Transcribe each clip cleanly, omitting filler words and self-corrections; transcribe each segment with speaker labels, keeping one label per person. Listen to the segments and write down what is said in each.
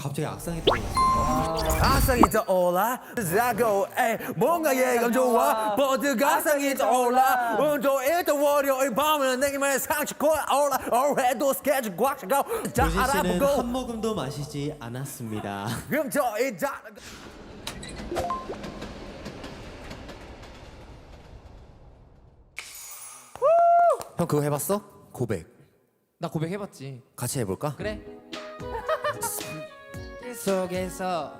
Speaker 1: 갑자기 악상이 떠올랐어요.
Speaker 2: 악상이 떠올라 자고 뭔가 예감 좋아 버드 악상이 떠올라 온종일 또 월요일 밤은 내게만 상처 올라 올해도 스케줄 꽉 차고 다
Speaker 1: 조진 씨는
Speaker 2: 알아보고
Speaker 1: 한 모금도 마시지 않았습니다.
Speaker 2: 그럼 저이 다 형 그거 해봤어? 고백
Speaker 3: 나 고백해봤지.
Speaker 2: 같이 해볼까?
Speaker 3: 그래. 속에서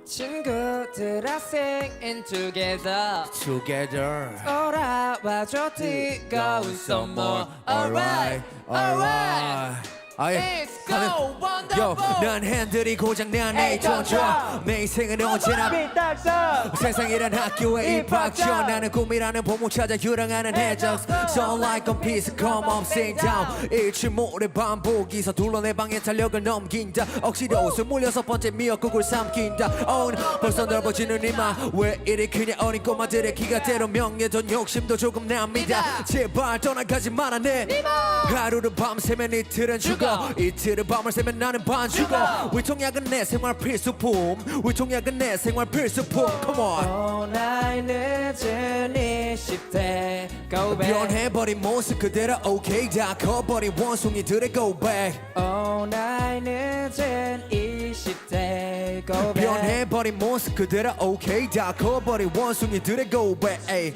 Speaker 3: 친구들아 singing together 돌아와줘 뜨거운 summer alright alright It's go wonderful
Speaker 2: 난 핸들이 고장난 내 전조 내 인생은 언제나 세상이란 학교에 입학 전 나는 꿈이라는 보물 찾아 유랑하는 해적 Sunlight on peace come up sit down 일출 모레 반복이 서둘러 내 방에 탄력을 넘긴다 억지로 스물 여섯 번째 미역국을 삼킨다 벌써 넓어지는 이마 왜 이리 크냐 어린 꼬마들의 키가 때로 명예도 욕심도 조금 납니다 제발 떠나가지 말아내 하루를 밤새면 이틀은 죽어 이틀을 밤을 새면 나는 반죽어 위통약은 내 생활 필수품 위통약은 내 생활 필수품 Come on
Speaker 3: 나이 늦은 20대 go back
Speaker 2: 변해버린 모습 그대로 okay 다 커버린 원숭이들의 go back
Speaker 3: 나이 늦은 20대 go back
Speaker 2: 변해버린 모습 그대로 okay 다 커버린 원숭이들의 go back ay.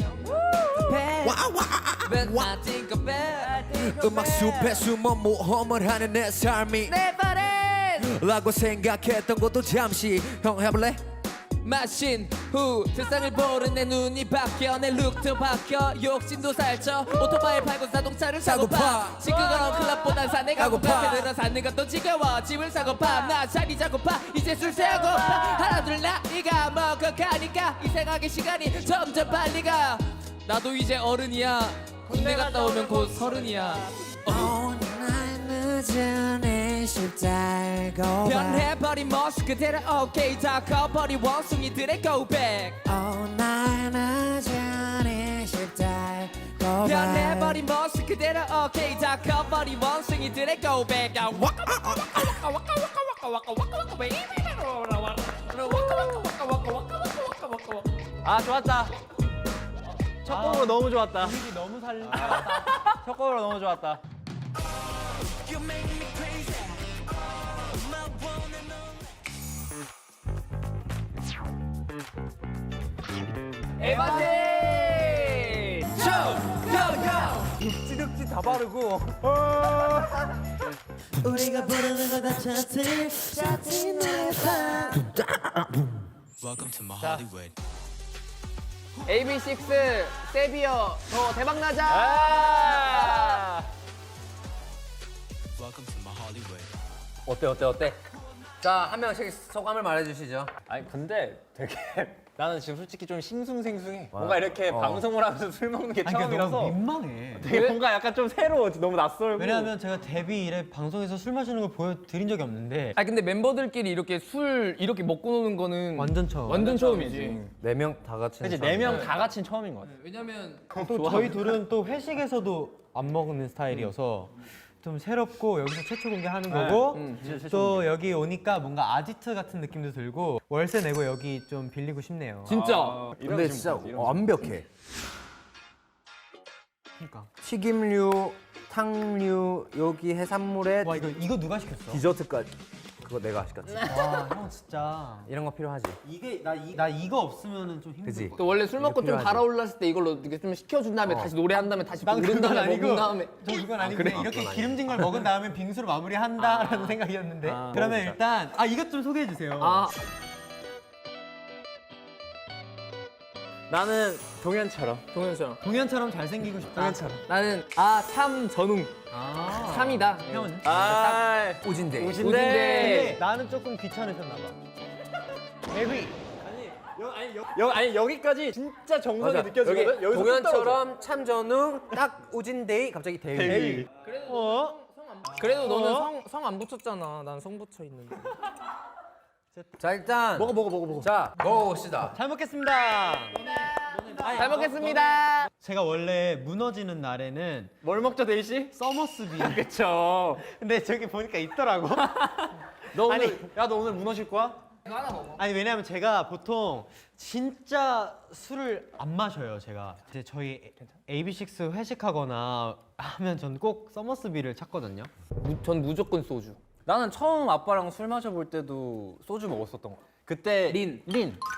Speaker 2: 음악 숲에 숨어 모험을 하는 내 삶이 라고 생각했던 것도 잠시 형 해볼래?
Speaker 3: 마신 후 세상을 보는 내 눈이 바뀌어 내 룩도 바뀌어 욕심도 살쪄 오토바이 팔고 자동차를 사고파 시끄러운 클럽보단 산에 가고파 그들은 사는 것도 지겨워 집을 사고파 나 자리 잡고파 이제 술 세고파 하나 둘 나이가 먹어가니까 이 생각의 시간이 점점 빨리 가 나도 이제 어른이야 군대 갔다 오면 곧 서른이야 변해버린 모습 그대로 오케이 다 커버린 원숭이들의 go back 변해버린 모습 그대로 오케이 다 커버린 원숭이들의 go back
Speaker 4: 아 좋았다. 첫 곡으로 너무 좋았다. 분위기 너무 살렸다. 첫 곡으로 너무 좋았다.
Speaker 3: 에반데
Speaker 4: 득지 다 바르고.
Speaker 1: 우리가 부르는 거다 차트
Speaker 3: AB6 세비어 더 대박 나자.
Speaker 4: 아! 어때?
Speaker 2: 자 한 명씩 소감을 말해주시죠
Speaker 4: 아니 근데 되게 나는 지금 솔직히 좀 싱숭생숭해. 뭔가 이렇게 방송을 하면서 술 먹는 게 처음이라서
Speaker 5: 너무 민망해.
Speaker 4: 되게 뭔가 약간 좀 새로워. 너무 낯설고.
Speaker 5: 왜냐하면 제가 데뷔 이래 방송에서 술 마시는 걸 보여드린 적이 없는데
Speaker 3: 아 근데 멤버들끼리 이렇게 술 이렇게 먹고 노는 거는
Speaker 5: 완전 처음.
Speaker 3: 완전 처음이지.
Speaker 2: 4명 다 같이
Speaker 4: 그치 4명 다 같이 처음인 것 같아.
Speaker 3: 왜냐면
Speaker 5: 또 저희 둘은 또 회식에서도 안 먹는 스타일이어서 좀 새롭고 여기서 최초 공개하는 거고 또 여기 오니까 뭔가 아지트 같은 느낌도 들고 월세 내고 여기 좀 빌리고 싶네요.
Speaker 3: 진짜
Speaker 2: 근데 진짜 완벽해
Speaker 5: 그러니까.
Speaker 2: 튀김류, 탕류, 여기 해산물에
Speaker 5: 와 이거 누가 시켰어?
Speaker 2: 디저트까지 그거 내가 시켰지
Speaker 5: 와 형 진짜
Speaker 2: 이런 거 필요하지
Speaker 5: 이게 나 이거 없으면은 좀 힘들
Speaker 2: 그지?
Speaker 5: 것
Speaker 3: 또 원래 술 먹고 좀
Speaker 2: 필요하지.
Speaker 3: 달아올랐을 때 이걸로 이렇게 좀 식혀준 다음에 다시 노래한 다음에 다시
Speaker 5: 난
Speaker 3: 부른
Speaker 5: 그건
Speaker 3: 다음에
Speaker 5: 아니고
Speaker 3: 먹은 다음에
Speaker 5: 저 그건 아니고 그냥 이렇게 기름진 걸 먹은 다음에 빙수로 마무리한다라는 생각이었는데 그러면 일단 이것 좀 소개해 주세요.
Speaker 4: 나는 동현처럼.
Speaker 3: 동현처럼
Speaker 5: 동현처럼 잘생기고 싶다.
Speaker 3: 나는 참전웅
Speaker 5: 아.
Speaker 3: 3이다
Speaker 5: 형은?
Speaker 4: 아,
Speaker 2: 오진데
Speaker 3: 오진데.
Speaker 5: 근데 나는 조금 귀찮으셨나 봐.
Speaker 4: 데뷔. 아니 여기까지 진짜 정석이 느껴지거든. 여기서
Speaker 2: 동현처럼 참전웅 딱 오진데이 갑자기 데이
Speaker 3: 그래도 너는 성 안 붙였잖아 난 성 붙여 있는데
Speaker 2: 자 일단 먹어 자 먹어봅시다
Speaker 5: 잘 먹겠습니다.
Speaker 3: 잘 먹겠습니다
Speaker 5: 제가 원래 무너지는 날에는
Speaker 4: 뭘 먹죠, 데이 씨?
Speaker 5: 서머스비.
Speaker 4: 그쵸.
Speaker 5: 근데 저기 보니까 있더라고.
Speaker 4: 너 오늘 너 오늘 문어 실 거야?
Speaker 3: 이거 하나 먹어.
Speaker 5: 아니 왜냐면 제가 보통 진짜 술을 안 마셔요. 제가 이제 저희 AB6 회식하거나 하면 전 꼭 서머스비를 찾거든요.
Speaker 3: 전 무조건 소주.
Speaker 4: 나는 처음 아빠랑 술 마셔볼 때도 소주 먹었었던 거. 그때
Speaker 3: 린.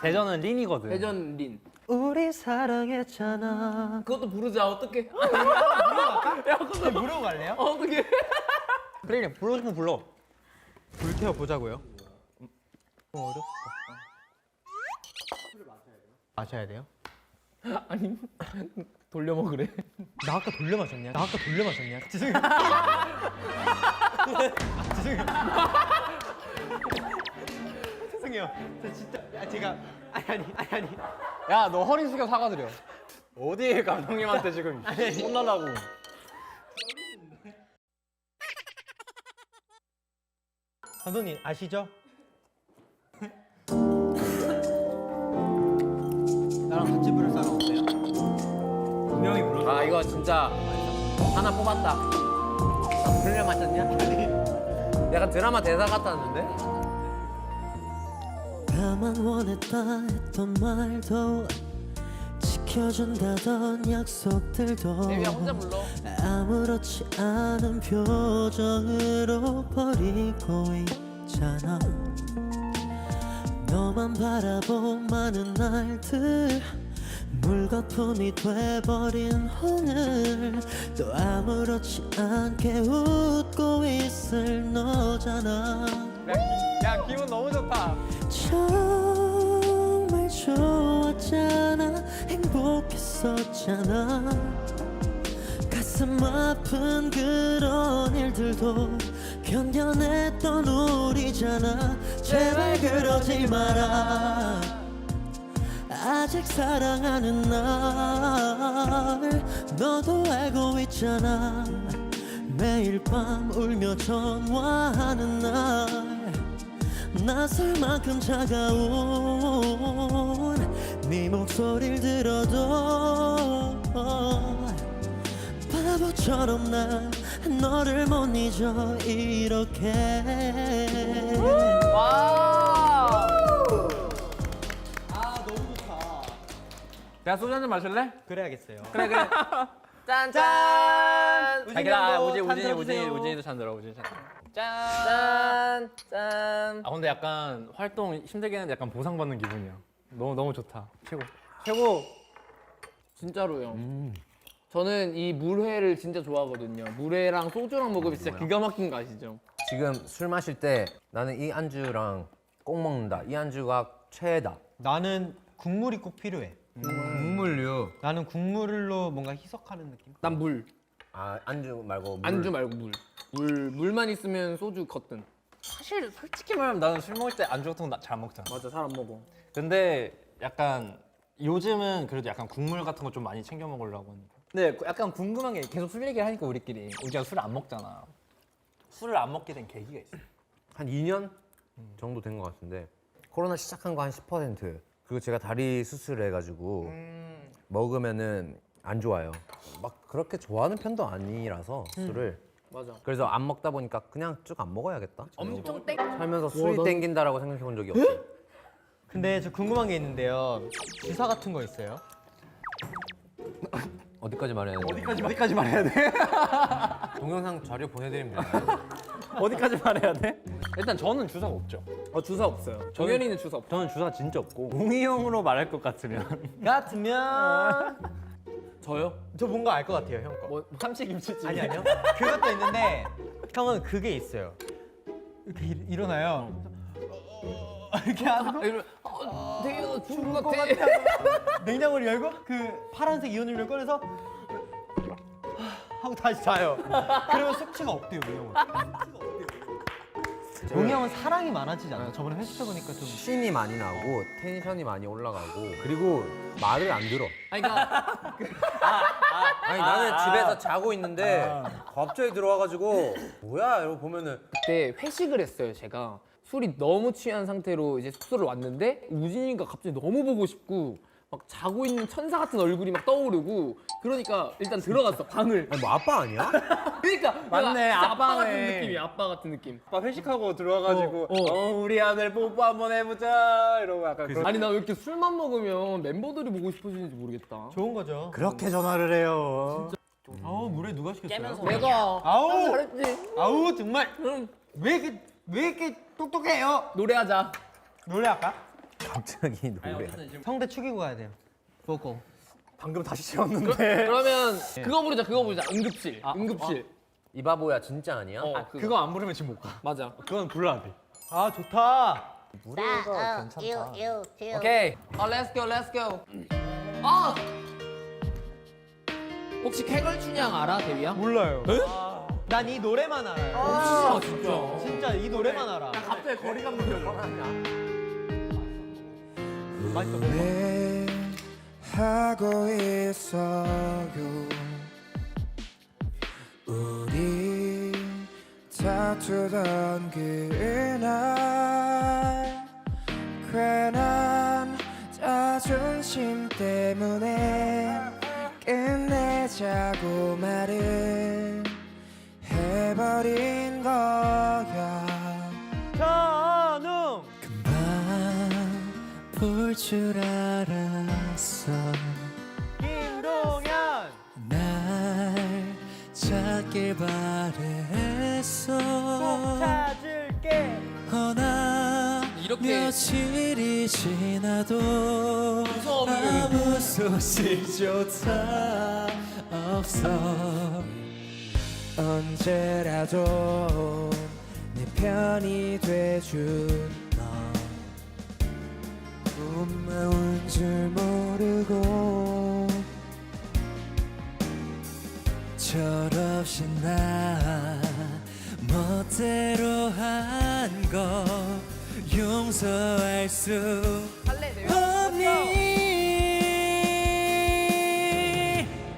Speaker 4: 대전은 린이거든.
Speaker 3: 대전 린.
Speaker 5: 우리 사랑했잖아.
Speaker 3: 그것도 부르자. 어떡해?
Speaker 5: 부르고 갈래요?
Speaker 3: 어떡해?
Speaker 4: 그래 불러 싶으면 불러.
Speaker 5: 불태워 보자고요. 어렵다. 마셔야 돼요?
Speaker 3: 아니 돌려 먹으래.
Speaker 5: 나 아까 돌려 마셨냐? 죄송해요. 죄송해요. 저 진짜 제가 아니.
Speaker 4: 야 너 허리 숙여 사과드려. 어디 감독님한테 지금 혼나려고.
Speaker 5: 감독님 아시죠? 나랑 같이 부를 사람 없어요? 분명히 불러.
Speaker 4: 아 이거 진짜 하나 뽑았다.
Speaker 5: 불려 마셨냐?
Speaker 4: 약간 드라마 대사 같았는데?
Speaker 1: 나만 원했다 했던 말도 지켜준다던 약속들도
Speaker 3: 데뷔야 혼자 불러.
Speaker 1: 아무렇지 않은 표정으로 버리고 있잖아. 너만 바라본 많은 날들 물거품이 돼버린 오늘 또 아무렇지 않게 웃고 있을 너잖아.
Speaker 4: 야 기분 너무 좋다.
Speaker 1: 정말 좋았잖아. 행복했었잖아. 가슴 아픈 그런 일들도 견뎌냈던 우리잖아. 제발 그러지 마라. 아직 사랑하는 날 너도 알고 있잖아. 매일 밤 울며 전화하는 날 낯설 만큼 차가운 네 목소리를 들어도 바보처럼 난 너를 못 잊어 이렇게.
Speaker 4: 야 소주 한잔 마실래?
Speaker 5: 그래야겠어요.
Speaker 4: 그래.
Speaker 3: 짠.
Speaker 4: 우진이도 잔 들어. 우진이 잔.
Speaker 3: 짠.
Speaker 4: 아 근데 약간 활동 힘들게 했는데 약간 보상받는 기분이야. 너무 좋다. 최고.
Speaker 3: 진짜로요. 저는 이 물회를 진짜 좋아하거든요. 물회랑 소주랑 먹으면 진짜 기가 막힌 거 아시죠?
Speaker 2: 지금 술 마실 때 나는 이 안주랑 꼭 먹는다. 이 안주가 최애다.
Speaker 5: 나는 국물이 꼭 필요해.
Speaker 2: 국물류.
Speaker 5: 나는 국물로 뭔가 희석하는 느낌.
Speaker 3: 난 물.
Speaker 2: 아 안주 말고 물.
Speaker 3: 안주 말고 물. 물만 있으면 소주 걷든.
Speaker 4: 사실 솔직히 말하면 나는 술 먹을 때 안주 같은 거 잘 먹잖아.
Speaker 3: 맞아, 잘 안 먹어.
Speaker 4: 근데 약간 요즘은 그래도 약간 국물 같은 거 좀 많이 챙겨 먹으려고 하니까. 근데 약간 궁금한 게 계속 술 얘기를 하니까 우리가 술을 안 먹잖아. 술을 안 먹게 된 계기가 있어.
Speaker 2: 한 2년 정도 된 것 같은데 코로나 시작한 거 한 10%. 그리고 제가 다리 수술을 해가지고 먹으면은 안 좋아요. 막 그렇게 좋아하는 편도 아니라서 술을.
Speaker 3: 맞아.
Speaker 2: 그래서 안 먹다 보니까 그냥 쭉 안 먹어야겠다.
Speaker 3: 엄청 땡.
Speaker 2: 살면서 술이 땡긴다라고 생각해 본 적이 없어요.
Speaker 5: 근데 저 궁금한 게 있는데요. 주사 같은 거 있어요?
Speaker 2: 어디까지 말해야 돼?
Speaker 4: 어디까지 말해야 돼?
Speaker 2: 동영상 자료 보내드리면 돼요.
Speaker 4: 어디까지 말해야 돼? 일단 저는 주사가 없죠.
Speaker 3: 주사 없어요. 정현이는 주사 없죠.
Speaker 4: 저는 주사 진짜 없고 웅이 형으로 말할 것 같으면
Speaker 3: 저요?
Speaker 5: 저 뭔가 알 것 같아요, 형 거.
Speaker 3: 뭐 참치김치찌개.
Speaker 5: 아니요. 그것도 있는데 형은 그게 있어요. 이렇게 일어나요. 이렇게 하는 거?
Speaker 3: 이러면 되게 죽은 것 같아.
Speaker 5: 냉장고를 열고 그 파란색 이온음료를 꺼내서 하고 다시 자요. 그러면 숙취가 없대요, 이 형은. 용이 형은 사랑이 많아지지 않아요? 저번에 회식해 보니까 좀
Speaker 2: 신이 많이 나고 텐션이 많이 올라가고 그리고 말을 안 들어.
Speaker 3: 아니 그러니까
Speaker 2: 아니 나는 집에서 자고 있는데 갑자기 들어와가지고 뭐야 이러고 보면은
Speaker 3: 그때 회식을 했어요, 제가. 술이 너무 취한 상태로 이제 숙소를 왔는데 우진이가 갑자기 너무 보고 싶고 막 자고 있는 천사 같은 얼굴이 막 떠오르고 그러니까 일단 들어갔어 방을.
Speaker 2: 뭐 아빠 아니야?
Speaker 3: 그러니까
Speaker 4: 맞네,
Speaker 3: 진짜 아빠 같은
Speaker 4: 아빠네.
Speaker 3: 느낌이야. 아빠 같은 느낌.
Speaker 4: 아빠 회식하고 들어와가지고 우리 아들 뽀뽀 한번 해보자 이러고 약간 그런.
Speaker 3: 아니 나 왜 이렇게 술만 먹으면 멤버들이 보고 싶어지는지 모르겠다.
Speaker 5: 좋은 거죠.
Speaker 4: 그렇게 전화를 해요.
Speaker 5: 아우 물에 누가 시켰어요?
Speaker 3: 내가
Speaker 5: 아우
Speaker 3: 잘했지.
Speaker 5: 아우 정말
Speaker 3: 응.
Speaker 5: 왜 이렇게 똑똑해요?
Speaker 3: 노래하자.
Speaker 5: 노래할까?
Speaker 2: 갑자기 노래.
Speaker 5: 성대 축이고 가야 돼요. 보고.
Speaker 4: 방금 다시 채웠는데.
Speaker 3: 그러면 그거 부르자. 그거 부르자. 응급실. 응급실.
Speaker 2: 이 바보야 진짜 아니야?
Speaker 4: 그거 안 부르면 지금 못 가.
Speaker 3: 맞아.
Speaker 4: 그건 불러야 돼.
Speaker 5: 아 좋다.
Speaker 4: 무대가 괜찮다.
Speaker 3: 오케이. Let's go, let's go. 아! 혹시 쾌걸춘향 알아, 대위야?
Speaker 5: 몰라요. 난 이 노래만 알아요.
Speaker 3: 아, 진짜.
Speaker 5: 진짜 이 노래만 알아.
Speaker 3: 갑자기 거리감 느껴.
Speaker 5: 맛있어.
Speaker 6: 왜 하고 있어요 우리 다투던 그날 괜한 자존심 때문에 끝내자고 말을 해버린 거야
Speaker 5: 전웅.
Speaker 1: 금방 볼 줄 알았어
Speaker 5: 김동현.
Speaker 1: 날 찾길 바랬어
Speaker 5: 꼭 찾을게.
Speaker 1: 허나
Speaker 3: 이렇게
Speaker 1: 며칠이 지나도
Speaker 3: 무서움을.
Speaker 1: 아무 소식조차 없어
Speaker 6: 언제라도 내 편이 돼준 너 고마운 줄 모르고
Speaker 1: 철없이 나 멋대로 한 거 용서할 수 없니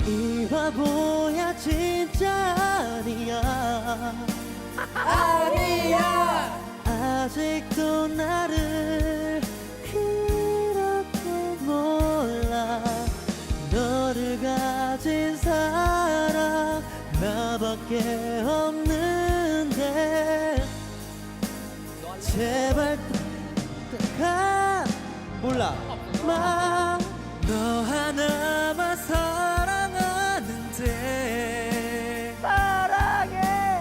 Speaker 1: 이 바보야 진짜 아니야 아니야 아직도 나를 그렇게 몰라 너를 가진 사람 나밖에 없는데 제발 가
Speaker 5: 몰라.
Speaker 1: 너 하나만 사랑하는데 사랑해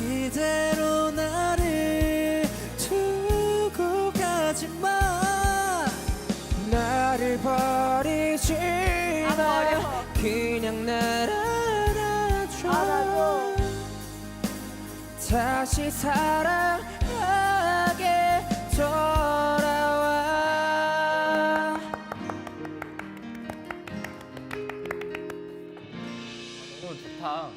Speaker 1: 이대로 나를 두고 가지마
Speaker 6: 나를 버리지 마 그냥 날 알아줘 다시 사랑하게 돌아와
Speaker 3: 너무 좋다.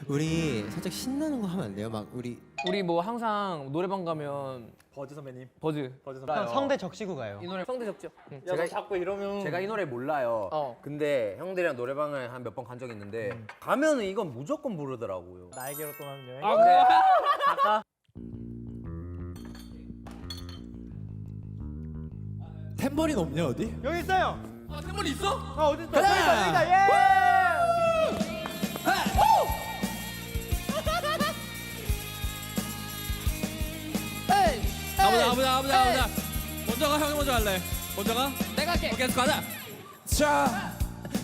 Speaker 1: 우리 살짝 신나는 거 하면 안 돼요? 막 우리
Speaker 3: 우리 뭐 항상 노래방 가면
Speaker 4: 버즈 선배님.
Speaker 3: 버즈.
Speaker 4: 버즈
Speaker 5: 형
Speaker 4: 선배님.
Speaker 5: 성대 적시고 가요.
Speaker 3: 이 노래 성대 적죠? 응.
Speaker 4: 야, 너 자꾸 이러면
Speaker 2: 제가 이 노래 몰라요. 근데 형들이랑 노래방을 한 몇 번 간 적 있는데 가면은 이건 무조건 부르더라고요.
Speaker 4: 나에게로 떠나는 여행.
Speaker 1: 탬버린 없냐 어디?
Speaker 5: 여기 있어요.
Speaker 3: 아, 템벌이 있어?
Speaker 5: 어디 있어? 여기다. 예.
Speaker 3: 에이!
Speaker 7: 가보자. 먼저 가, 형이 먼저 할래. 먼저 가.
Speaker 3: 내가 할게.
Speaker 7: 계속 가자.
Speaker 6: 저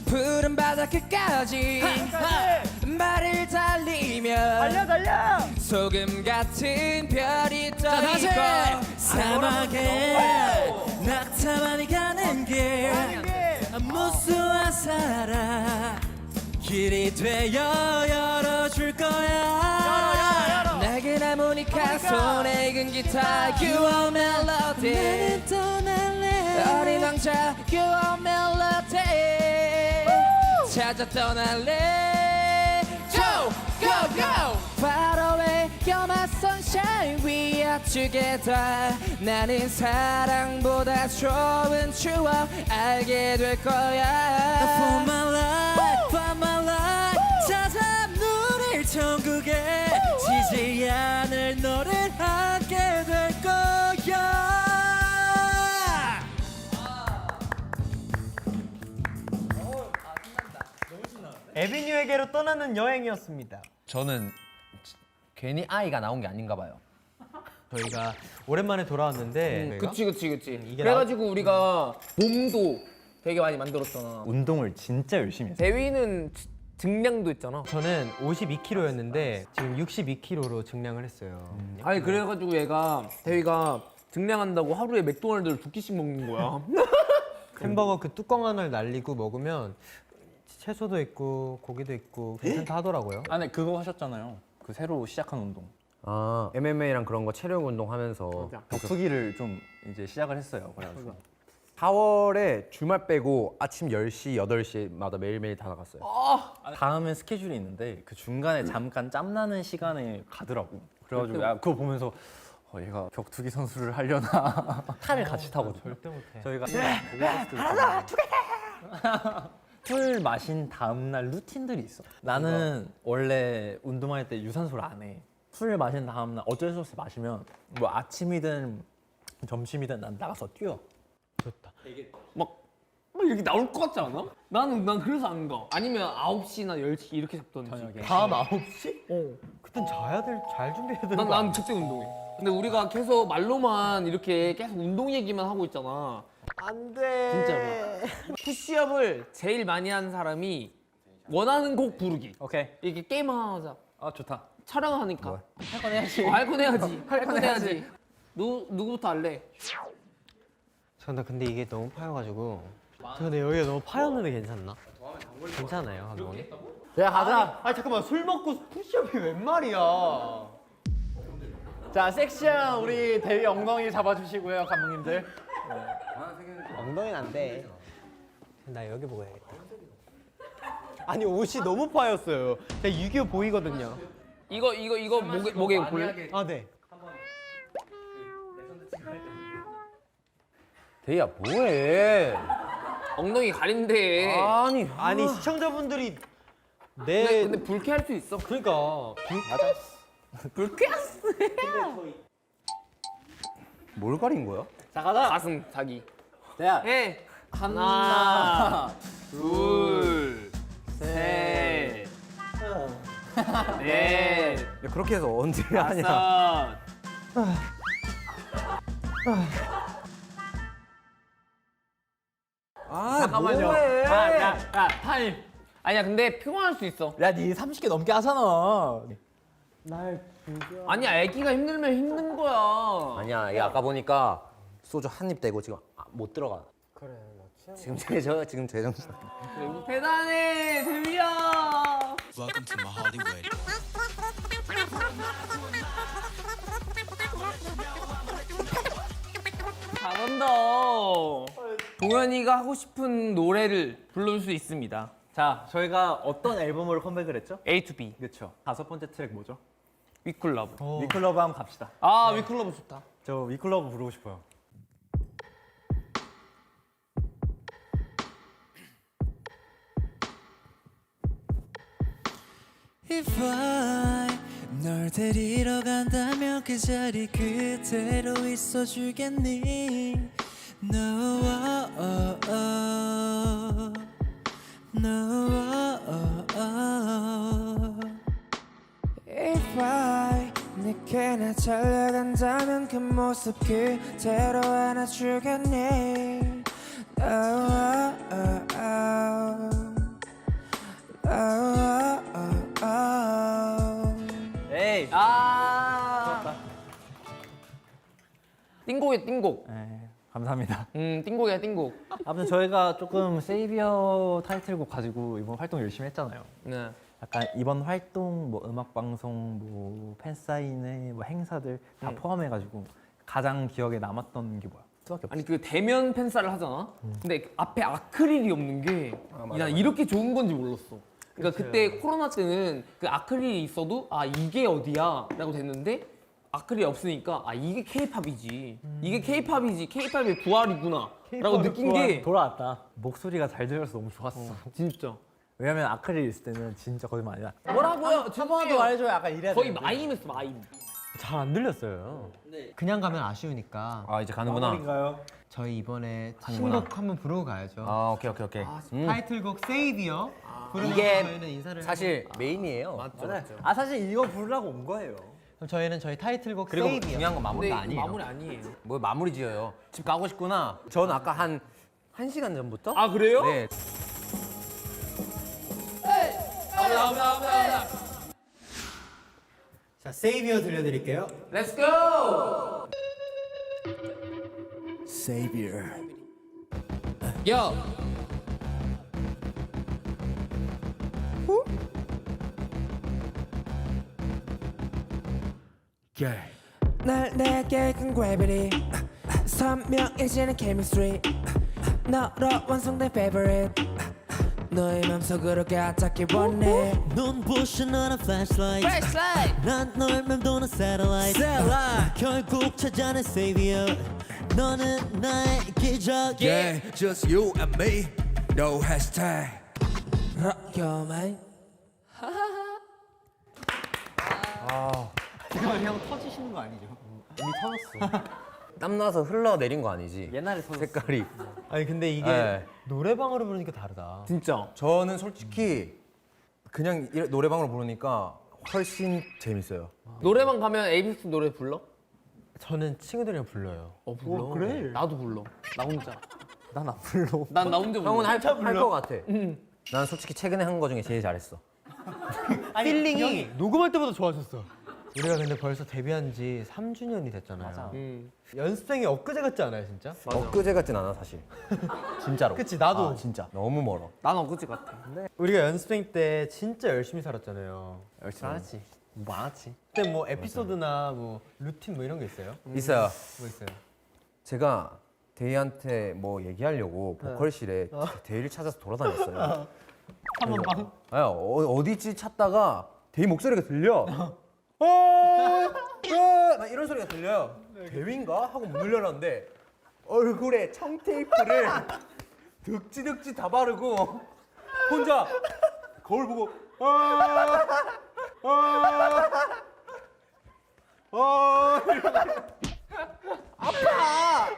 Speaker 6: 푸른 바다 끝까지 말을 달리며
Speaker 5: 달려.
Speaker 6: 소금 같은 별이
Speaker 7: 다시!
Speaker 6: 떠있고
Speaker 1: 사막에 낙타만이 가는 길 무수한 사랑 길이 되어 열어줄 거야
Speaker 6: 낡은 하모니카 손에 익은 기타 You are melody
Speaker 1: 나는 떠날래
Speaker 6: 어린 왕자 You are melody 찾아 떠날래 Go go go Far away You're my sunshine We are together 나는 사랑보다 좋은 추억 알게 될 거야
Speaker 1: For my life For my life 찾아 누릴 천국에 지지 않을 너를 하게 될 거야
Speaker 5: 에비뉴에게로 떠나는 여행이었습니다.
Speaker 2: 저는 괜히 아이가 나온 게 아닌가 봐요.
Speaker 5: 저희가 오랜만에 돌아왔는데
Speaker 3: 그치.
Speaker 5: 이게
Speaker 3: 그래가지고 우리가 몸도 되게 많이 만들었잖아.
Speaker 4: 운동을 진짜 열심히 했어요.
Speaker 3: 대위는 증량도 했잖아.
Speaker 5: 저는 52kg였는데 지금 62kg로 증량을 했어요.
Speaker 3: 아니 그래가지고 대위가 증량한다고 하루에 맥도날드를 2끼씩 먹는 거야.
Speaker 5: 햄버거 그 뚜껑 하나를 날리고 먹으면 채소도 있고 고기도 있고 괜찮다 하더라고요.
Speaker 4: 아니 그거 하셨잖아요. 그 새로 시작한 운동.
Speaker 2: 아 MMA랑 그런 거 체력 운동 하면서
Speaker 4: 격투기를 좀 이제 시작을 했어요. 그래가지고
Speaker 2: 4월에 주말 빼고 아침 10시, 8시마다 매일매일 다 나갔어요.
Speaker 4: 다음에 스케줄이 있는데 그 중간에 잠깐 짬나는 시간에 가더라고. 그래가지고 야, 그거 보면서 얘가 격투기 선수를 하려나 칼을 같이 타거든요.
Speaker 5: 절대 못해.
Speaker 4: 저희가 술 마신 다음날 루틴들이 있어. 나는 원래 운동할 때 유산소를 안 해. 술 마신 다음날 어쩔 수 없이 마시면 뭐 아침이든 점심이든 난 나가서 뛰어.
Speaker 5: 좋다.
Speaker 3: 막 이렇게 나올 것 같지 않아? 난 그래서 안 가. 아니면 9시나 10시 이렇게 잡던지.
Speaker 4: 저녁에.
Speaker 5: 밤 9시? 그땐 잘 준비해야 되는 거
Speaker 3: 난 그때 운동해. 근데 우리가 계속 말로만 이렇게 계속 운동 얘기만 하고 있잖아.
Speaker 5: 안 돼.
Speaker 3: 진짜로. 푸시업을 제일 많이 한 사람이 원하는 곡 부르기.
Speaker 4: 오케이.
Speaker 3: 이렇게 게임 하나 하자.
Speaker 4: 아 좋다.
Speaker 3: 촬영하니까.
Speaker 4: 할 건 해야지.
Speaker 3: 할 건 해야지. 할 건 해야지. 누구부터 할래?
Speaker 5: 저는 근데 이게 너무 파여가지고. 근데 여기가 너무 파였는데 괜찮나? 괜찮아요, 한번.
Speaker 4: 야 가자.
Speaker 5: 아니 잠깐만 술 먹고 푸시업이 웬 말이야?
Speaker 4: 자 섹시한 우리 대위 엉덩이 잡아주시고요 감독님들.
Speaker 5: 엉덩이는 안 돼. 나 여기 보고 해야겠다. 아니 옷이 너무 파였어요. 제가 6.25 보이거든요.
Speaker 3: 이거 목에 볼래?
Speaker 5: 아 네.
Speaker 2: 대희야 뭐해?
Speaker 3: 엉덩이 가린데.
Speaker 5: 아니 시청자분들이
Speaker 3: 근데 불쾌할 수 있어.
Speaker 5: 그러니까
Speaker 3: 불쾌했어.
Speaker 2: 뭘 가린 거야?
Speaker 4: 자 가자.
Speaker 3: 가슴 자기.
Speaker 4: 야.
Speaker 3: 해. 하나, 둘, 셋, 넷,
Speaker 2: 야, 그렇게 해서 언제 하냐?
Speaker 3: 다섯. 잠깐만요. 야, 타임. 아니야, 근데 피곤할 수 있어.
Speaker 4: 야니 30개 넘게 하잖아.
Speaker 3: 아니야, 애기가 힘들면 힘든 거야.
Speaker 2: 아니야, 얘 아까 보니까 소주 한 입 떼고 지금 못 들어가. 그래, 나 지금 제정신.
Speaker 3: 대단해, 대위야.
Speaker 1: Welcome to my Hollywood.
Speaker 3: 잘한다. 동현이가 하고 싶은 노래를 부를 수 있습니다.
Speaker 4: 자 저희가 어떤 앨범으로 컴백을 했죠?
Speaker 3: A to B.
Speaker 4: 그렇죠. 5번째 트랙 뭐죠?
Speaker 3: 위클러브.
Speaker 4: 위클러브 한번 갑시다.
Speaker 3: 아, 위클러브 좋다.
Speaker 4: 저 위클러브 부르고 싶어요.
Speaker 1: If I 널 데리러 간다면 그 자리 그대로 있어주겠니? No, no. If I 내게 나 잘려간다면 그 모습 그대로 안아주겠니? No,
Speaker 4: 에이.
Speaker 3: 아. 띵곡이야, 띵곡.
Speaker 4: 네, 감사합니다.
Speaker 3: 띵곡이야, 띵곡.
Speaker 4: 아무튼 저희가 조금 세이비어 타이틀곡 가지고 이번 활동 열심히 했잖아요.
Speaker 3: 네.
Speaker 4: 약간 이번 활동 뭐 음악 방송 뭐 팬사인회 뭐 행사들 다 포함해가지고 가장 기억에 남았던 게 뭐야? 수밖에 없어.
Speaker 3: 아니 그 대면 팬사를 하잖아. 근데 앞에 아크릴이 없는 게 난 이렇게 좋은 건지 몰랐어. 그러니까 그때 코로나 때는 그 아크릴이 있어도 아 이게 어디야라고 됐는데 아크릴이 없으니까 아 이게 K-팝이지. 이게 K-팝이지. K-팝의 부활이구나라고 느낀 게
Speaker 4: 돌아왔다. 목소리가 잘 들려서 너무 좋았어.
Speaker 3: 진짜.
Speaker 4: 왜냐면 아크릴 있을 때는 진짜 거짓말 아니야.
Speaker 3: 뭐라고요?
Speaker 4: 한 번 더 말해줘요. 약간 이래야
Speaker 3: 거의
Speaker 4: 되는데.
Speaker 3: 마임했어, 마임.
Speaker 5: 잘 안 들렸어요. 그냥 가면 아쉬우니까
Speaker 2: 아 이제 가는구나.
Speaker 5: 저희 이번에
Speaker 2: 가는구나.
Speaker 5: 신곡 한번 부르고 가야죠.
Speaker 2: 아 오케이.
Speaker 5: 타이틀곡 Savior 부르면서
Speaker 2: 이게
Speaker 5: 저희는 인사를
Speaker 2: 사실 메인이에요.
Speaker 4: 아 사실 이거 부르라고 온 거예요.
Speaker 5: 그럼 저희는 저희 타이틀곡
Speaker 2: 그리고
Speaker 5: Savior
Speaker 2: 중요한 건 마무리가 아니에요.
Speaker 3: 마무리 아니에요.
Speaker 2: 뭐 마무리 지어요. 집 가고 싶구나. 저는 아까 한 1시간 전부터.
Speaker 3: 아 그래요?
Speaker 2: 네.
Speaker 5: 자, Savior 들려드릴게요.
Speaker 3: Let's go.
Speaker 2: Savior.
Speaker 3: 요.
Speaker 6: 날 내게 큰 gravity 선명해지는 chemistry 너로 완성된 favorite 너의 맘속으로 가닿기 원해
Speaker 1: 눈부신 너는 flashlight
Speaker 3: Flashlight.
Speaker 1: 난 널 맴도는 satellite 결국 찾아낸 savior 너는 나의 기적
Speaker 2: Yeah, just you and me. No hashtag.
Speaker 6: Rock your mind
Speaker 2: 땀나서 흘러내린 거 아니지?
Speaker 4: 옛날에 터졌어.
Speaker 2: 색깔이.
Speaker 5: 아니 근데 이게
Speaker 2: 네.
Speaker 5: 노래방으로 부르니까 다르다.
Speaker 3: 진짜.
Speaker 2: 저는 솔직히 그냥 노래방으로 부르니까 훨씬 재밌어요.
Speaker 3: 노래방 가면 에이비스 노래 불러?
Speaker 5: 저는 친구들이랑 불러요.
Speaker 3: 불러. 그래. 나도 불러. 나 혼자.
Speaker 4: 난 안 불러.
Speaker 3: 난 나 혼자 불러.
Speaker 2: 형은 할거 같아. 난 솔직히 최근에 한 거 중에 제일 잘했어.
Speaker 5: 필링이 녹음할 때보다 좋아졌어. 우리가 근데 벌써 데뷔한 지 3주년이 됐잖아요.
Speaker 4: 맞아.
Speaker 5: 연습생이 엊그제 같지 않아요, 진짜?
Speaker 2: 엊그제 같진 않아 사실. 진짜로.
Speaker 5: 그치, 나도.
Speaker 2: 아, 진짜 너무 멀어.
Speaker 3: 난 엊그제 같아.
Speaker 5: 우리가 연습생 때 진짜 열심히 살았잖아요.
Speaker 3: 열심히 하지.
Speaker 4: 뭐 많았지.
Speaker 5: 그때 뭐 에피소드나 뭐 루틴 뭐 이런 게 있어요?
Speaker 2: 있어요.
Speaker 5: 뭐 있어요?
Speaker 2: 제가 데이한테 뭐 얘기하려고 보컬실에 데이를 찾아서 돌아다녔어요.
Speaker 5: 한 번방?
Speaker 2: 아, 어디지 찾다가 데이 목소리가 들려. 막 이런 소리가 들려요. 데이인가 하고 문을 열었는데 얼굴에 청테이프를 득지득지 다 바르고 혼자 거울 보고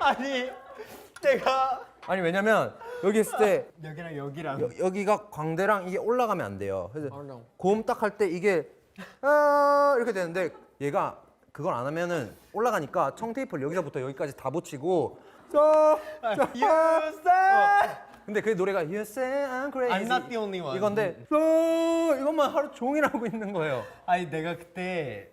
Speaker 5: 아니, 내가
Speaker 2: 아니 왜냐면 여기 있을 때
Speaker 5: 여기랑 여기랑
Speaker 2: 여기가 광대랑 이게 올라가면 안 돼요. 그래서 고음 딱 할 때 이게 이렇게 되는데 얘가 그걸 안 하면은 올라가니까 청테이프를 여기서부터 여기까지 다 붙이고
Speaker 5: You say
Speaker 2: 근데 그 노래가 You say I'm crazy
Speaker 5: I'm not the only one.
Speaker 2: 이건데 이것만 하루 종일 하고 있는 거예요.
Speaker 5: 아니 내가 그때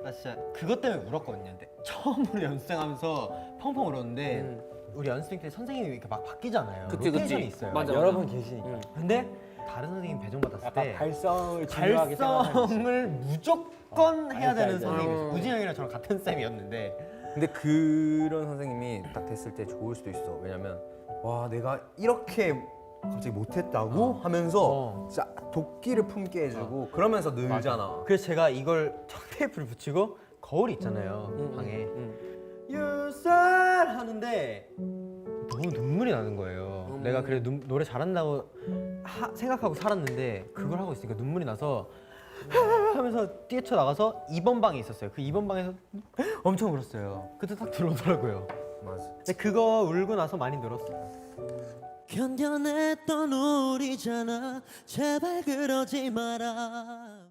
Speaker 5: 나 진짜 그것 때문에 울었거든요. 근데 처음으로 연습생하면서 펑펑 울었는데 우리 연습생 때 선생님이 이렇게 막 바뀌잖아요.
Speaker 3: 그치,
Speaker 5: 로테이션이
Speaker 3: 그치.
Speaker 5: 있어요.
Speaker 3: 맞아.
Speaker 4: 여러분 계시니까.
Speaker 5: 근데 다른 선생님 배정 받았을
Speaker 4: 약간
Speaker 5: 때
Speaker 4: 발성을 중요하게 생각하는.
Speaker 5: 발성을 무조건 해야 되는
Speaker 4: 알지.
Speaker 5: 선생님이 있어요. 우진 형이랑 저랑 같은 쌤이었는데
Speaker 2: 근데 그런 선생님이 딱 됐을 때 좋을 수도 있어. 왜냐면 와 내가 이렇게 갑자기 못했다고 하면서 진짜 도끼를 품게 해주고 그러면서 늘잖아.
Speaker 5: 그래서 제가 이걸 청테이프를 붙이고 거울이 있잖아요 방에 You said 하는데 너무 눈물이 나는 거예요. 내가 그래 노래 잘한다고 생각하고 살았는데 그걸 하고 있으니까 눈물이 나서 하면서 뛰쳐 나가서 2번 방에 있었어요. 그 2번 방에서 엄청 울었어요. 그때 딱 들어오더라고요.
Speaker 2: 맞아.
Speaker 5: 근데 그거 울고 나서 많이 늘었어요.
Speaker 1: 견뎌냈던 우리잖아 제발 그러지 마라